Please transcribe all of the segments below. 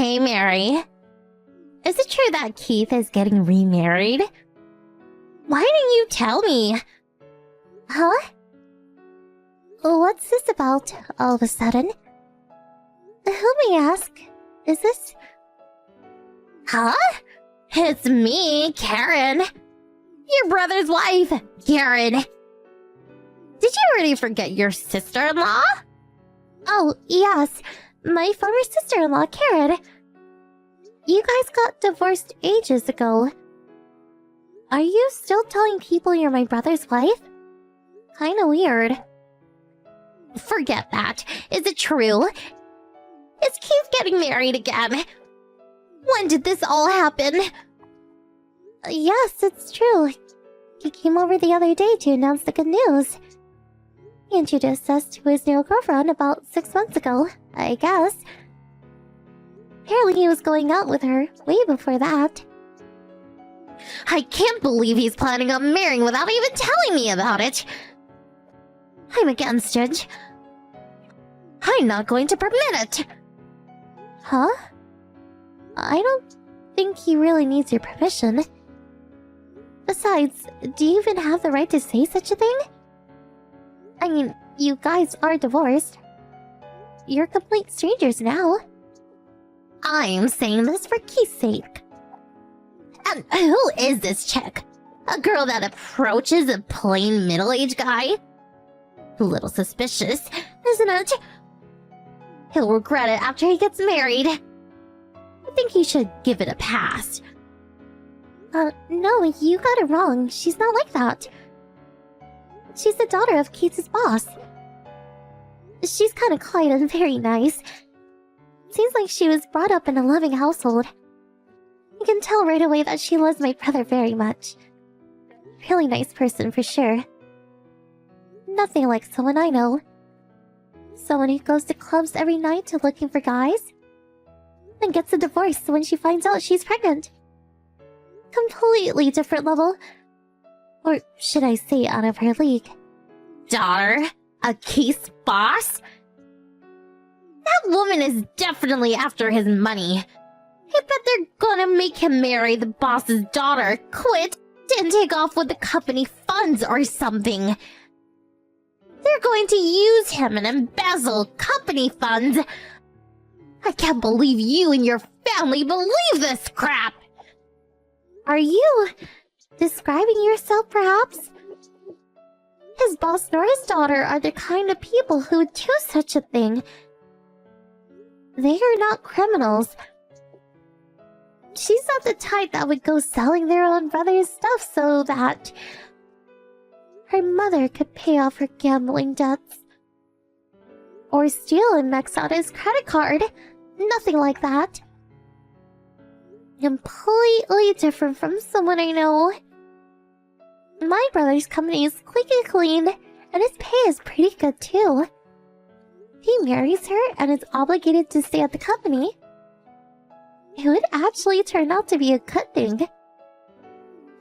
Hey, Mary. Is it true that Keith is getting remarried? Why didn't you tell me? Huh? What's this about all of a sudden? Who may ask? Is this... Huh? It's me, Karen. Your brother's wife, Karen. Did you already forget your sister-in-law? Oh, yes. My former sister-in-law, Karen. You guys got divorced ages ago. Are you still telling people you're my brother's wife? Kinda weird. Forget that. Is it true? Is Keith getting married again? When did this all happen? Yes, it's true. He came over the other day to announce the good news. He introduced us to his new girlfriend about 6 months ago, I guess. Apparently he was going out with her way before that. I can't believe he's planning on marrying without even telling me about it. I'm against it. I'm not going to permit it. Huh? I don't think he really needs your permission. Besides, do you even have the right to say such a thing? I mean, you guys are divorced. You're complete strangers now. I'm saying this for Keith's sake. And who is this chick? A girl that approaches a plain middle-aged guy? A little suspicious, isn't it? He'll regret it after he gets married. I think you should give it a pass. No, you got it wrong. She's not like that. She's the daughter of Keith's boss. She's kind of quiet and very nice. Seems like she was brought up in a loving household. You can tell right away that she loves my brother very much. Really nice person for sure. Nothing like someone I know. Someone who goes to clubs every night looking for guys, then gets a divorce when she finds out she's pregnant. Completely different level. Or should I say out of her league. Daughter? A Keith's boss? That woman is definitely after his money. I bet they're gonna make him marry the boss's daughter, quit, and take off with the company funds or something. They're going to use him and embezzle company funds. I can't believe you and your family believe this crap. Are you describing yourself, perhaps? His boss nor his daughter are the kind of people who would do such a thing. They are not criminals. She's not the type that would go selling their own brother's stuff so that her mother could pay off her gambling debts. Or steal and max out his credit card. Nothing like that. Completely different from someone I know. My brother's company is squeaky clean, and his pay is pretty good too. He marries her and is obligated to stay at the company. It would actually turn out to be a good thing.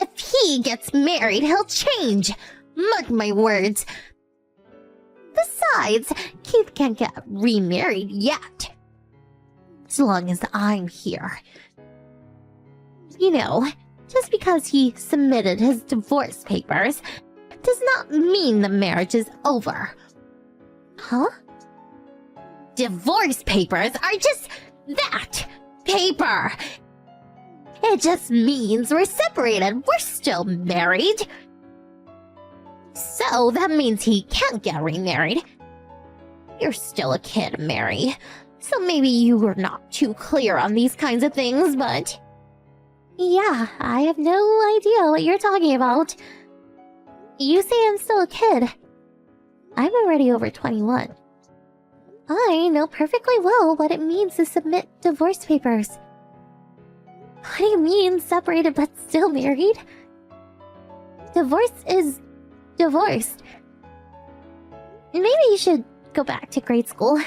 If he gets married, he'll change. Mark my words. Besides, Keith can't get remarried yet. As long as I'm here. You know, just because he submitted his divorce papers does not mean the marriage is over. Huh? Divorce papers are just that. Paper. It just means we're separated. We're still married. So that means he can't get remarried. You're still a kid, Mary. So maybe you were not too clear on these kinds of things, but... Yeah, I have no idea what you're talking about. You say I'm still a kid. I'm already over 21. I know perfectly well what it means to submit divorce papers. What do you mean, separated but still married? Divorce is divorced. Maybe you should go back to grade school.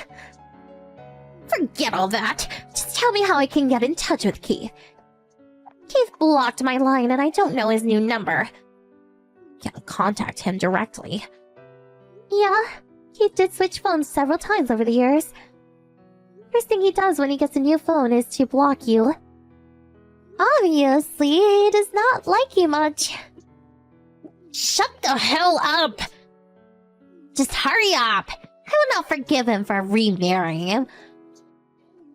Forget all that. Just tell me how I can get in touch with Keith. Keith blocked my line and I don't know his new number. Can't contact him directly. Yeah, Keith did switch phones several times over the years. First thing he does when he gets a new phone is to block you. Obviously, he does not like you much. Shut the hell up! Just hurry up! I will not forgive him for remarrying him.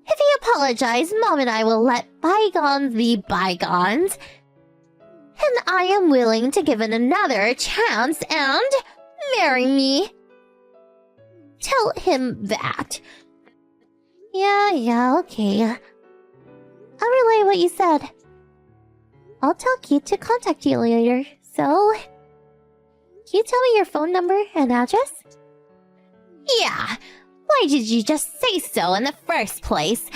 If he apologizes, Mom and I will let bygones be bygones. And I am willing to give it another chance and marry me. Tell him that. Yeah, okay. I'll relay what you said. I'll tell Keith to contact you later, so... Can you tell me your phone number and address? Yeah, why did you just say so in the first place?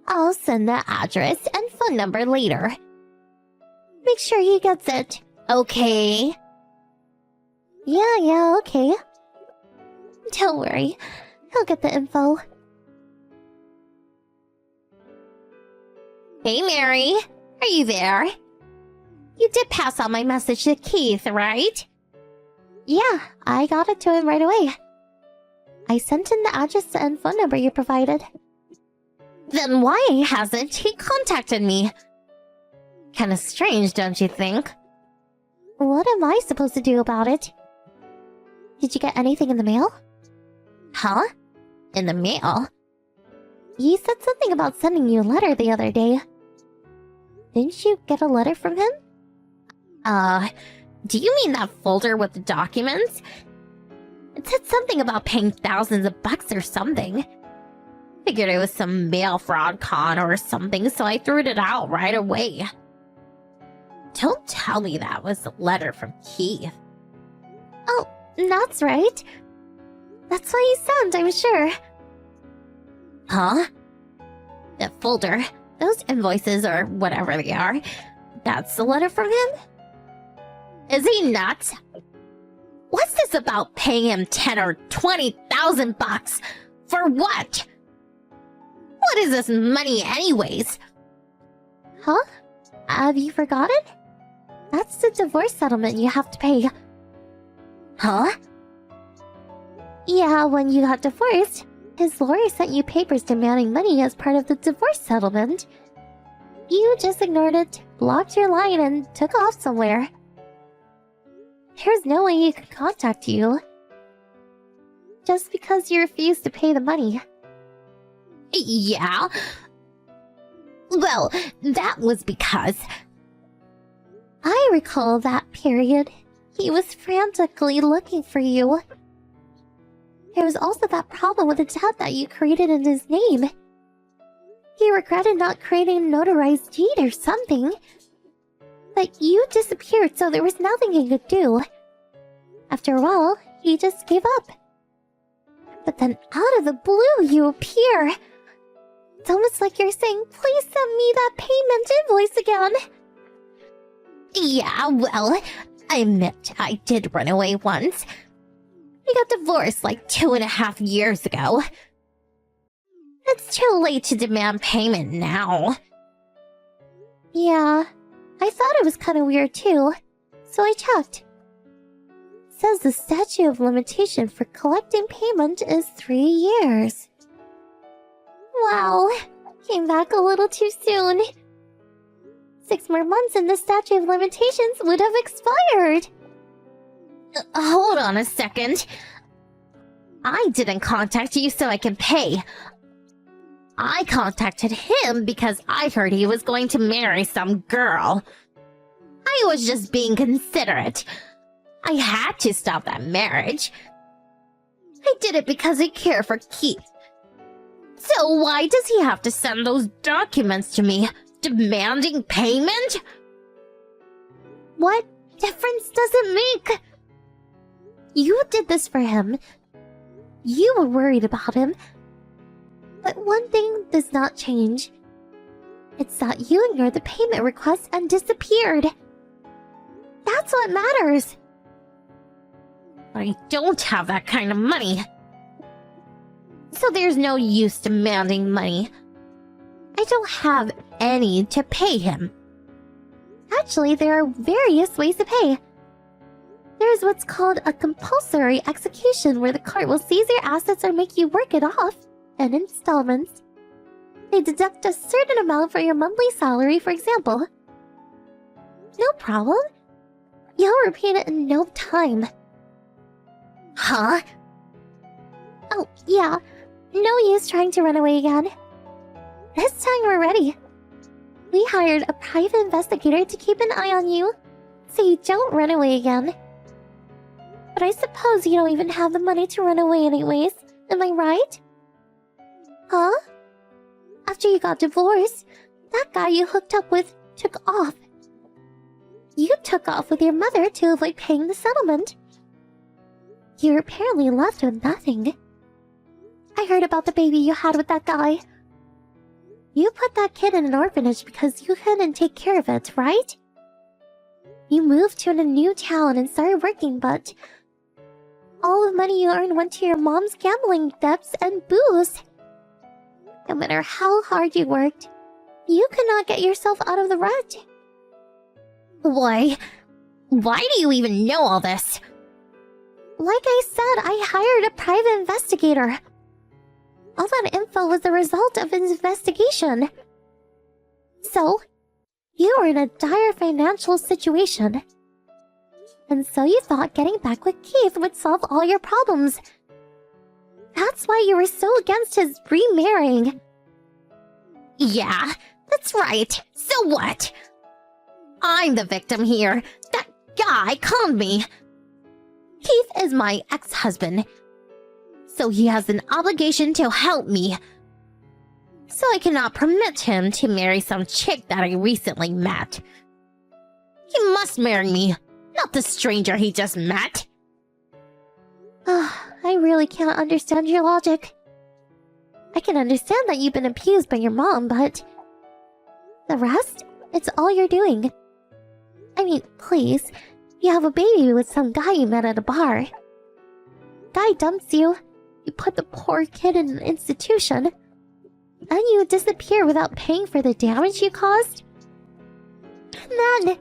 I'll send the address and phone number later. Make sure he gets it, okay? Yeah, okay. Don't worry, he'll get the info. Hey, Mary, are you there? You did pass on my message to Keith, right? Yeah, I got it to him right away. I sent in the address and phone number you provided. Then why hasn't he contacted me? Kinda strange, don't you think? What am I supposed to do about it? Did you get anything in the mail? Huh? In the mail? You said something about sending you a letter the other day. Didn't you get a letter from him? Do you mean that folder with the documents? It said something about paying thousands of bucks or something. Figured it was some mail fraud con or something, so I threw it out right away. Don't tell me that was a letter from Keith. Oh, that's right. That's what he sent, I'm sure. Huh? That folder, those invoices or whatever they are, that's the letter from him? Is he nuts? What's this about paying him 10 or 20,000 bucks? For what? What is this money anyways? Huh? Have you forgotten? That's the divorce settlement you have to pay. Huh? Yeah, when you got divorced, his lawyer sent you papers demanding money as part of the divorce settlement. You just ignored it, blocked your line, and took off somewhere. There's no way he could contact you. Just because you refused to pay the money. Yeah? Well, that was because... I recall that period. He was frantically looking for you. There was also that problem with the debt that you created in his name. He regretted not creating a notarized deed or something. But you disappeared, so there was nothing he could do. After a while, he just gave up. But then out of the blue, you appear. It's almost like you're saying, please send me that payment invoice again. Yeah, well, I admit I did run away once. We got divorced like 2.5 years ago. It's too late to demand payment now. Yeah, I thought it was kind of weird too, so I checked. It says the statute of limitation for collecting payment is 3 years. Wow, came back a little too soon. 6 more months and the statute of limitations would have expired. Hold on a second. I didn't contact you so I can pay. I contacted him because I heard he was going to marry some girl. I was just being considerate. I had to stop that marriage. I did it because I care for Keith. So why does he have to send those documents to me, demanding payment? What difference does it make? You did this for him. You were worried about him. But one thing does not change. It's that you ignored the payment request and disappeared. That's what matters. I don't have that kind of money. So there's no use demanding money. I don't have any to pay him. Actually, there are various ways to pay. There's what's called a compulsory execution, where the court will seize your assets or make you work it off. in installments. They deduct a certain amount from your monthly salary, for example. No problem. You'll repay it in no time. Huh? Oh, yeah. No use trying to run away again. This time we're ready. We hired a private investigator to keep an eye on you, so you don't run away again. But I suppose you don't even have the money to run away anyways, am I right? Huh? After you got divorced, that guy you hooked up with took off. You took off with your mother to avoid paying the settlement. You're apparently left with nothing. I heard about the baby you had with that guy. You put that kid in an orphanage because you couldn't take care of it, right? You moved to a new town and started working, but all the money you earned went to your mom's gambling debts and booze. No matter how hard you worked, you could not get yourself out of the rut. Why do you even know all this? Like I said, I hired a private investigator. All that info was the result of an investigation. So, you were in a dire financial situation. And so you thought getting back with Keith would solve all your problems. That's why you were so against his remarrying. Yeah, that's right. So what? I'm the victim here. That guy conned me. Keith is my ex-husband, so he has an obligation to help me. So I cannot permit him to marry some chick that I recently met. He must marry me, not the stranger he just met. I really can't understand your logic. I can understand that you've been abused by your mom, but the rest? It's all you're doing. I mean, please, you have a baby with some guy you met at a bar. Guy dumps you, you put the poor kid in an institution, and you disappear without paying for the damage you caused. And then,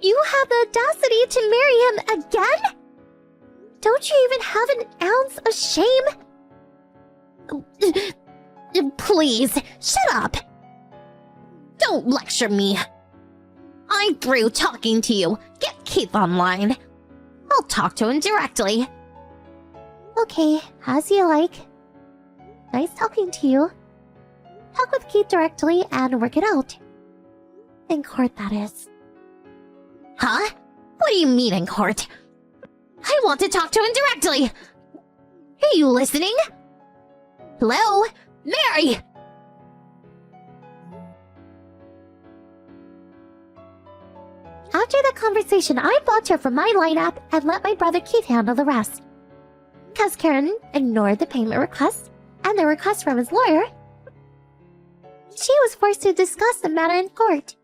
you have the audacity to marry him again? Don't you even have an ounce of shame? Please, shut up! Don't lecture me. I'm through talking to you. Get Keith online. I'll talk to him directly. Okay, as you like. Nice talking to you. Talk with Keith directly and work it out. In court, that is. Huh? What do you mean in court? I want to talk to him directly! Are you listening? Hello? Mary! After the conversation, I blocked her from my lineup and let my brother Keith handle the rest. Because Karen ignored the payment request and the request from his lawyer, she was forced to discuss the matter in court.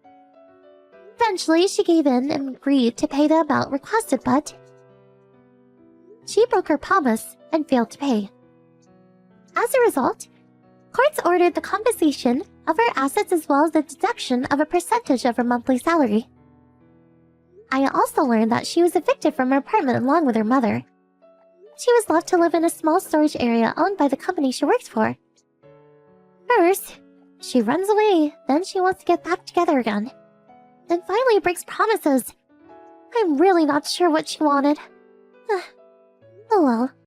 Eventually, she gave in and agreed to pay the amount requested, but she broke her promise and failed to pay. As a result, courts ordered the compensation of her assets as well as the deduction of a percentage of her monthly salary. I also learned that she was evicted from her apartment along with her mother. She was left to live in a small storage area owned by the company she works for. First, she runs away, then she wants to get back together again. Then finally breaks promises. I'm really not sure what she wanted. Oh well.